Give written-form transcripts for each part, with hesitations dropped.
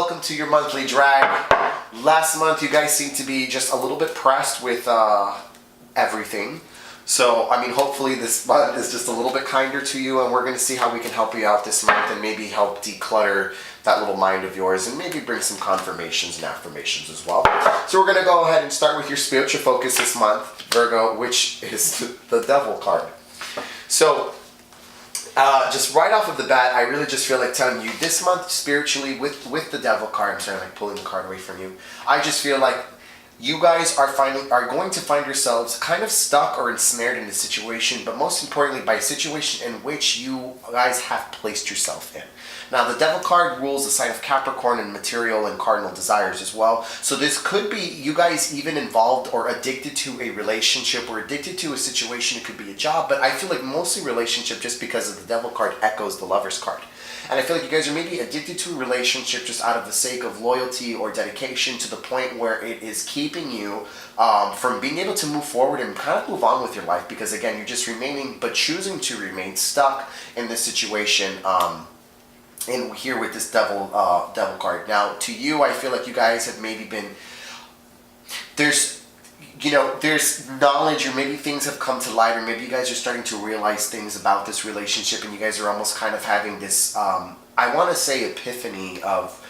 welcome to your monthly drag. Last month you guys seemed to be just a little bit pressed with everything. So, I mean, hopefully this month is just a little bit kinder to you, and we're going to see how we can help you out this month and maybe help declutter that little mind of yours and maybe bring some confirmations and affirmations as well. So we're going to go ahead and start with your spiritual focus this month, Virgo, which is the Devil card. So, just right off of the bat, I really just feel like telling you this month spiritually with the Devil card, I'm sorry, like pulling the card away from you. I just feel like you guys are going to find yourselves kind of stuck or ensnared in a situation, but most importantly by a situation in which you guys have placed yourself in. Now, the Devil card rules the sign of Capricorn and material and cardinal desires as well. So this could be you guys even involved or addicted to a relationship or addicted to a situation. It could be a job, but I feel like mostly relationship just because of the Devil card echoes the Lover's card. And I feel like you guys are maybe addicted to a relationship just out of the sake of loyalty or dedication to the point where it is keeping you from being able to move forward and kind of move on with your life, because again, you're just remaining, but choosing to remain stuck in this situation in here with this Devil card. Now, to you, I feel like you guys have maybe been, there's knowledge, or maybe things have come to light, or maybe you guys are starting to realize things about this relationship, and you guys are almost kind of having this, I want to say epiphany of,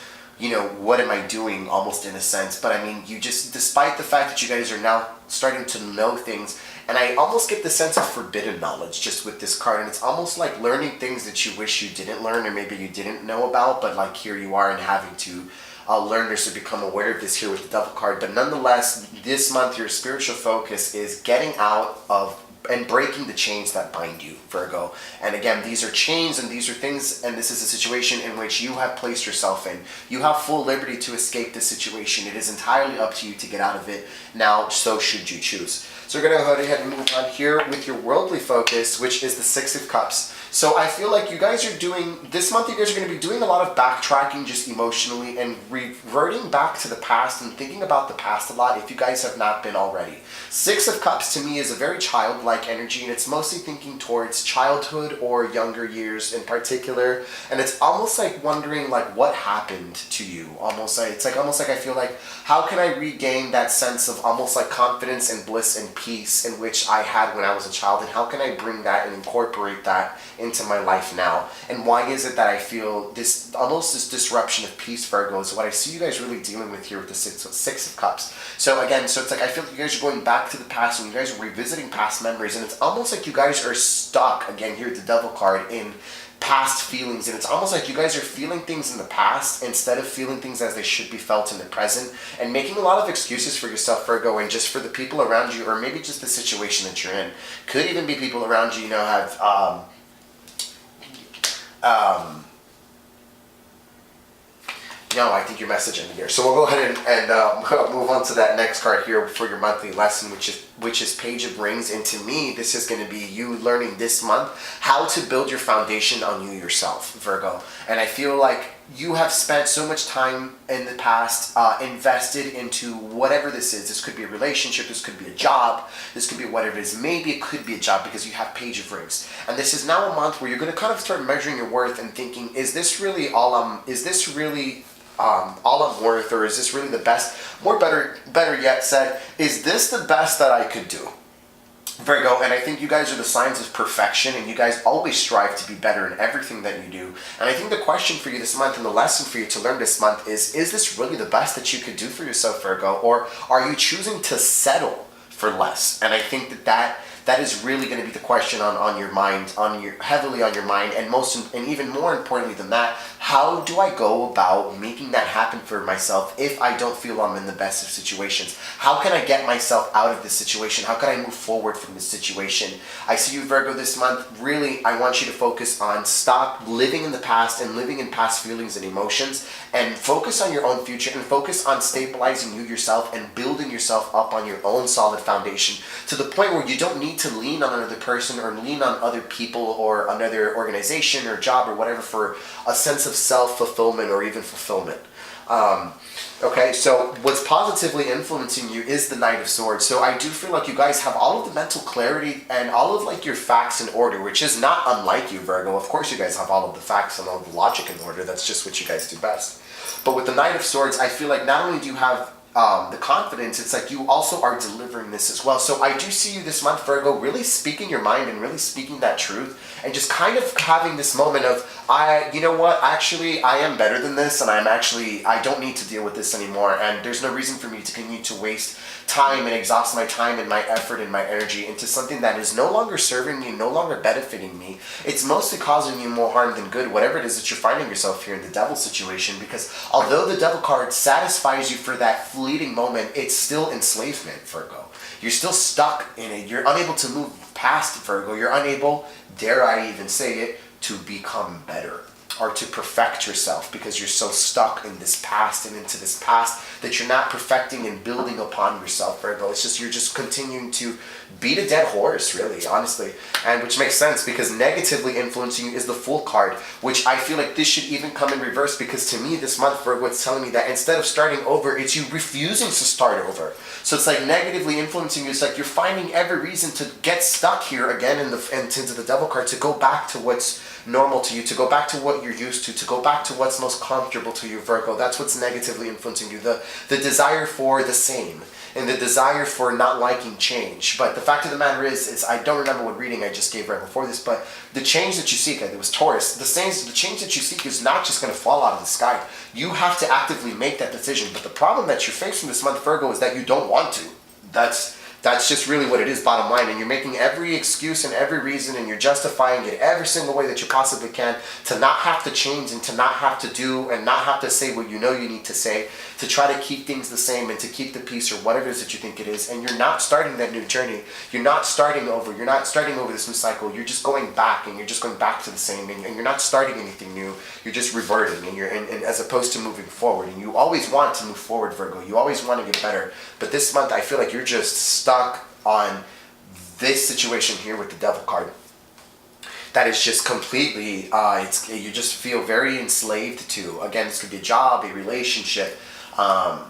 what am I doing, almost in a sense. But I mean, you just, despite the fact that you guys are now starting to know things, and I almost get the sense of forbidden knowledge just with this card, and it's almost like learning things that you wish you didn't learn, or maybe you didn't know about, but like here you are and having to learn this or become aware of this here with the Devil card. But nonetheless, this month your spiritual focus is getting out of and breaking the chains that bind you, Virgo. And again, these are chains and these are things, and this is a situation in which you have placed yourself in. You have full liberty to escape this situation. It is entirely up to you to get out of it now, so should you choose. So we're going to go ahead and move on here with your worldly focus, which is the Six of Cups. So I feel like you guys are doing, this month you guys are going to be doing a lot of backtracking just emotionally and reverting back to the past and thinking about the past a lot if you guys have not been already. Six of Cups to me is a very childlike energy, and it's mostly thinking towards childhood or younger years in particular. And it's almost like wondering like what happened to you. Almost like, it's like almost like I feel like, how can I regain that sense of almost like confidence and bliss and peace in which I had when I was a child, and how can I bring that and incorporate that into my life now? And why is it that I feel this almost this disruption of peace, Virgo, is what I see you guys really dealing with here with the Six of Cups. So again, so it's like I feel like you guys are going back to the past and you guys are revisiting past memories, and it's almost like you guys are stuck again here with the Devil card in past feelings, and it's almost like you guys are feeling things in the past instead of feeling things as they should be felt in the present, and making a lot of excuses for yourself, Virgo, and just for the people around you, or maybe just the situation that you're in. Could even be people around you, have no, I think your message ended here. So we'll go ahead and move on to that next card here for your monthly lesson, which is Page of Rings. And to me, this is going to be you learning this month how to build your foundation on you yourself, Virgo. And I feel like you have spent so much time in the past invested into whatever this is. This could be a relationship, this could be a job, this could be whatever it is. Maybe it could be a job because you have Page of Rings. And this is now a month where you're going to kind of start measuring your worth and thinking, is this really all I'm worth, or is this really the best? Better yet said, is this the best that I could do, Virgo? And I think you guys are the signs of perfection, and you guys always strive to be better in everything that you do. And I think the question for you this month and the lesson for you to learn this month is this really the best that you could do for yourself, Virgo? Or are you choosing to settle for less? And I think that is really going to be the question on your mind, heavily on your mind, and even more importantly than that, how do I go about making that happen for myself if I don't feel I'm in the best of situations? How can I get myself out of this situation? How can I move forward from this situation? I see you, Virgo, this month. Really, I want you to focus on stop living in the past and living in past feelings and emotions, and focus on your own future, and focus on stabilizing you yourself and building yourself up on your own solid foundation to the point where you don't need to lean on another person or lean on other people or another organization or job or whatever for a sense of self-fulfillment or even fulfillment. Okay, so what's positively influencing you is the Knight of Swords. So I do feel like you guys have all of the mental clarity and all of like your facts in order, which is not unlike you, Virgo. Of course you guys have all of the facts and all of the logic in order. That's just what you guys do best. But with the Knight of Swords, I feel like not only do you have the confidence, it's like you also are delivering this as well. So I do see you this month, Virgo, really speaking your mind and really speaking that truth, and just kind of having this moment of, you know what, actually I am better than this, and I don't need to deal with this anymore, and there's no reason for me to continue to waste time and exhaust my time and my effort and my energy into something that is no longer serving me, no longer benefiting me. It's mostly causing you more harm than good, whatever it is that you're finding yourself here in the devil situation, because although the devil card satisfies you for that fleeting moment, it's still enslavement, Virgo. You're still stuck in it. You're unable to move past, Virgo. You're unable, dare I even say it, to become better or to perfect yourself, because you're so stuck in this past and into this past that you're not perfecting and building upon yourself, Virgo. It's just, you're just continuing to beat a dead horse, really, honestly. And which makes sense, because negatively influencing you is the Fool card, which I feel like this should even come in reverse, because to me this month, Virgo, it's telling me that instead of starting over, it's you refusing to start over. So it's like negatively influencing you. It's like you're finding every reason to get stuck here again into the devil card, to go back to what's normal to you, to go back to what you're used to go back to what's most comfortable to you, Virgo. That's what's negatively influencing you. The desire for the same, and the desire for not liking change. But the fact of the matter is I don't remember what reading I just gave right before this, but the change that you seek, it was Taurus, the change that you seek is not just going to fall out of the sky. You have to actively make that decision. But the problem that you're facing this month, Virgo, is that you don't want to. That's just really what it is, bottom line. And you're making every excuse and every reason, and you're justifying it every single way that you possibly can to not have to change and to not have to do and not have to say what you know you need to say, to try to keep things the same and to keep the peace or whatever it is that you think it is. And you're not starting that new journey. You're not starting over. You're not starting over this new cycle. You're just going back, and you're just going back to the same, and you're not starting anything new. You're just reverting, and as opposed to moving forward. And you always want to move forward, Virgo. You always want to get better. But this month, I feel like you're just stuck on this situation here with the devil card. That is just completely, you just feel very enslaved to. Again, this could be a job, a relationship. Yeah,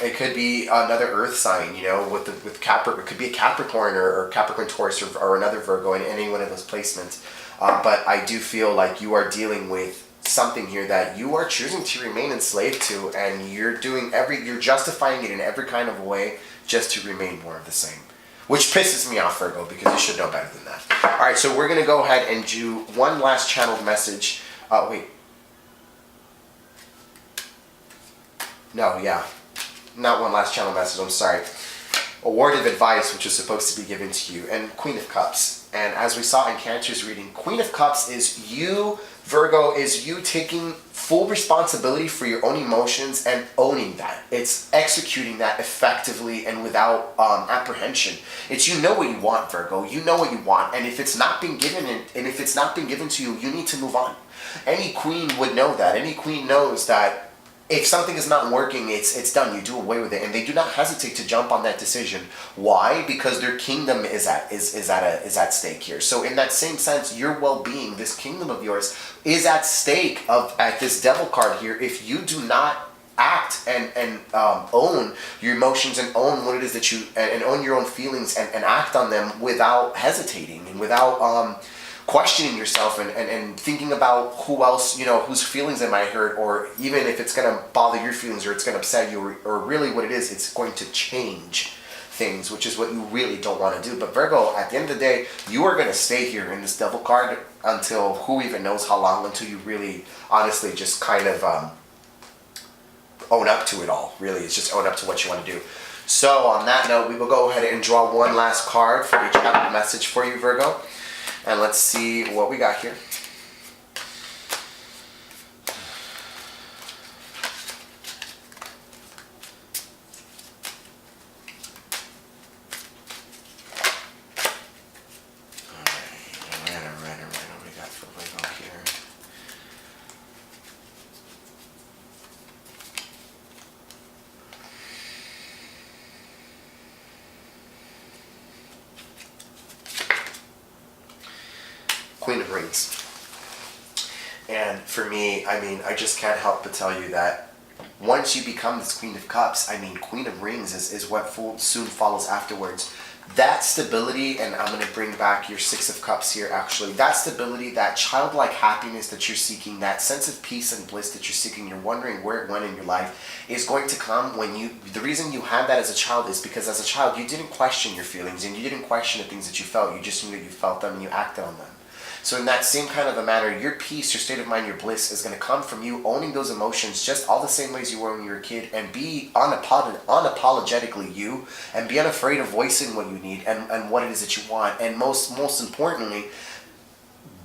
it could be another Earth sign, you know, with Capricorn. It could be a Capricorn or Capricorn, Taurus, or another Virgo in any one of those placements. But I do feel like you are dealing with something here that you are choosing to remain enslaved to, and you're justifying it in every kind of way just to remain more of the same. Which pisses me off, Virgo, because you should know better than that. Alright, so we're going to go ahead and do one last channeled message. Wait. No, yeah. Not one last channel message, I'm sorry. A word of advice which is supposed to be given to you. And Queen of Cups. And as we saw in Cancer's reading, Queen of Cups is you, Virgo, is you taking full responsibility for your own emotions and owning that. It's executing that effectively and without apprehension. It's you know what you want, Virgo. You know what you want, and if it's not been given, to you, you need to move on. Any queen would know that. Any queen knows that if something is not working, it's done. You do away with it, and they do not hesitate to jump on that decision. Why? Because their kingdom is at stake here. So in that same sense, your well-being, this kingdom of yours, is at stake at this devil card here. If you do not act and own your emotions and own what it is that you and own your own feelings and act on them without hesitating and without questioning yourself and thinking about who else, you know, whose feelings am I hurt, or even if it's going to bother your feelings or it's going to upset you, or really what it is, it's going to change things, which is what you really don't want to do. But Virgo, at the end of the day, you are going to stay here in this devil card until who even knows how long, until you really honestly just kind of own up to it all. Really, it's just own up to what you want to do. So on that note, we will go ahead and draw one last card for each channel message for you, Virgo. And let's see what we got here. Alright, what we got for Virgo here. Queen of Rings. And for me, I mean, I just can't help but tell you that once you become this Queen of Cups, I mean, Queen of Rings is what soon follows afterwards. that stability, and I'm going to bring back your Six of Cups here actually, that stability, that childlike happiness that you're seeking, that sense of peace and bliss that you're seeking, you're wondering where it went in your life, is going to come when you, the reason you had that as a child is because as a child you didn't question your feelings and you didn't question the things that you felt, you just knew that you felt them and you acted on them. So in that same kind of a manner, your peace, your state of mind, your bliss is going to come from you owning those emotions just all the same ways you were when you were a kid, and be unapologetically you, and be unafraid of voicing what you need and what it is that you want. And most importantly,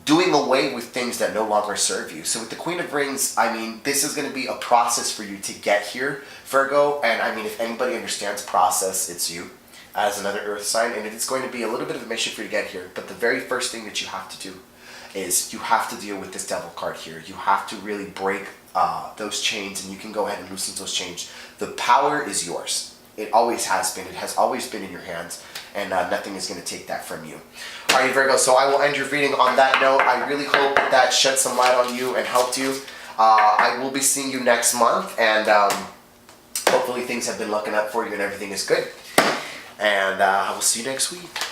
doing away with things that no longer serve you. So with the Queen of Rings, I mean, this is going to be a process for you to get here, Virgo. And I mean, if anybody understands process, it's you as another earth sign. And it's going to be a little bit of a mission for you to get here. But the very first thing that you have to do is you have to deal with this Devil card here. You have to really break those chains, and you can go ahead and loosen those chains. The power is yours. It always has been. It has always been in your hands, and nothing is going to take that from you. All right, Virgo, so I will end your reading on that note. I really hope that shed some light on you and helped you. I will be seeing you next month, and hopefully things have been looking up for you and everything is good. And I will see you next week.